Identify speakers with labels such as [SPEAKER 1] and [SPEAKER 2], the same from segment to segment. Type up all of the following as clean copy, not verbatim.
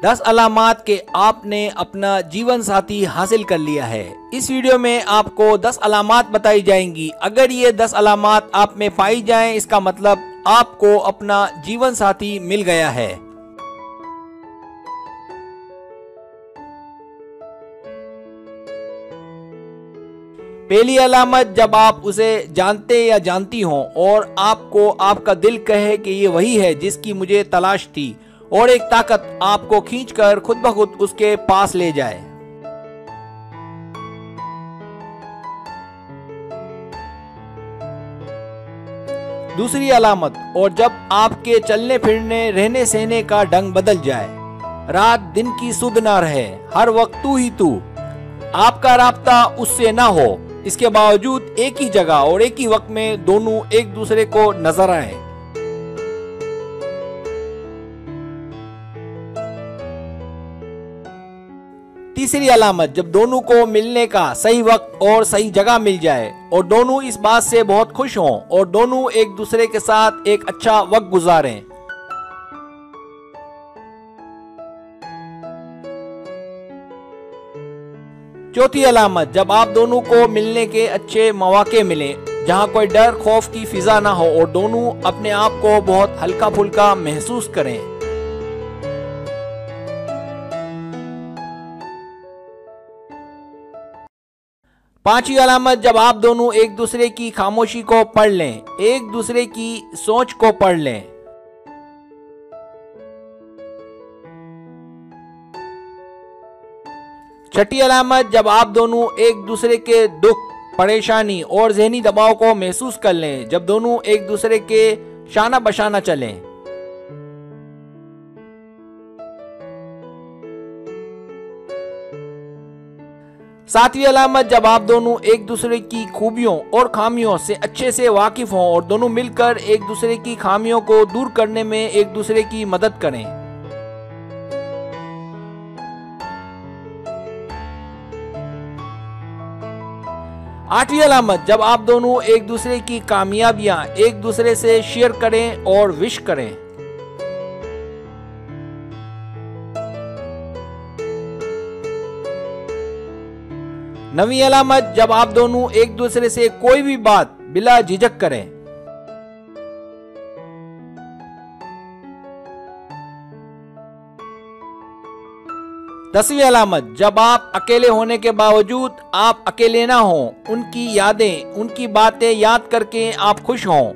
[SPEAKER 1] 10 अलामात के आपने अपना जीवन साथी हासिल कर लिया है। इस वीडियो में आपको 10 अलामात बताई जाएंगी। अगर ये 10 अलामात आप में पाई जाएं, इसका मतलब आपको अपना जीवन साथी मिल गया है। पहली अलामत, जब आप उसे जानते या जानती हो और आपको आपका दिल कहे कि ये वही है जिसकी मुझे तलाश थी और एक ताकत आपको खींचकर खुद ब खुद उसके पास ले जाए। दूसरी अलामत, और जब आपके चलने फिरने रहने सहने का ढंग बदल जाए, रात दिन की सुध ना रहे, हर वक्त तू ही तू, आपका राब्ता उससे ना हो, इसके बावजूद एक ही जगह और एक ही वक्त में दोनों एक दूसरे को नजर आए। तीसरी अलामत, जब दोनों को मिलने का सही वक्त और सही जगह मिल जाए और दोनों इस बात से बहुत खुश हों और दोनों एक दूसरे के साथ एक अच्छा वक्त गुजारें। चौथी अलामत, जब आप दोनों को मिलने के अच्छे मौके मिले, जहां कोई डर खौफ की फिजा ना हो और दोनों अपने आप को बहुत हल्का फुल्का महसूस करें। पांचवी अलामत, जब आप दोनों एक दूसरे की खामोशी को पढ़ लें, एक दूसरे की सोच को पढ़ लें। छठी अलामत, जब आप दोनों एक दूसरे के दुख, परेशानी और ज़हनी दबाव को महसूस कर लें, जब दोनों एक दूसरे के शाना बशाना चलें। सातवीं अलामत, जब आप दोनों एक दूसरे की खूबियों और खामियों से अच्छे से वाकिफ हों और दोनों मिलकर एक दूसरे की खामियों को दूर करने में एक दूसरे की मदद करें। आठवीं अलामत, जब आप दोनों एक दूसरे की कामयाबियां एक दूसरे से शेयर करें और विश करें। नवीं अलामत, जब आप दोनों एक दूसरे से कोई भी बात बिला झिझक करें। 10वीं अलामत, जब आप अकेले होने के बावजूद आप अकेले ना हों, उनकी यादें, उनकी बातें याद करके आप खुश हों।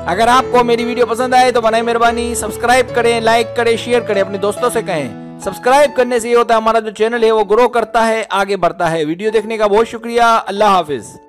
[SPEAKER 1] अगर आपको मेरी वीडियो पसंद आए तो बनाए मेहरबानी सब्सक्राइब करें, लाइक करें, शेयर करें, अपने दोस्तों से कहें। सब्सक्राइब करने से ये होता है हमारा जो चैनल है वो ग्रो करता है, आगे बढ़ता है। वीडियो देखने का बहुत शुक्रिया। अल्लाह हाफिज।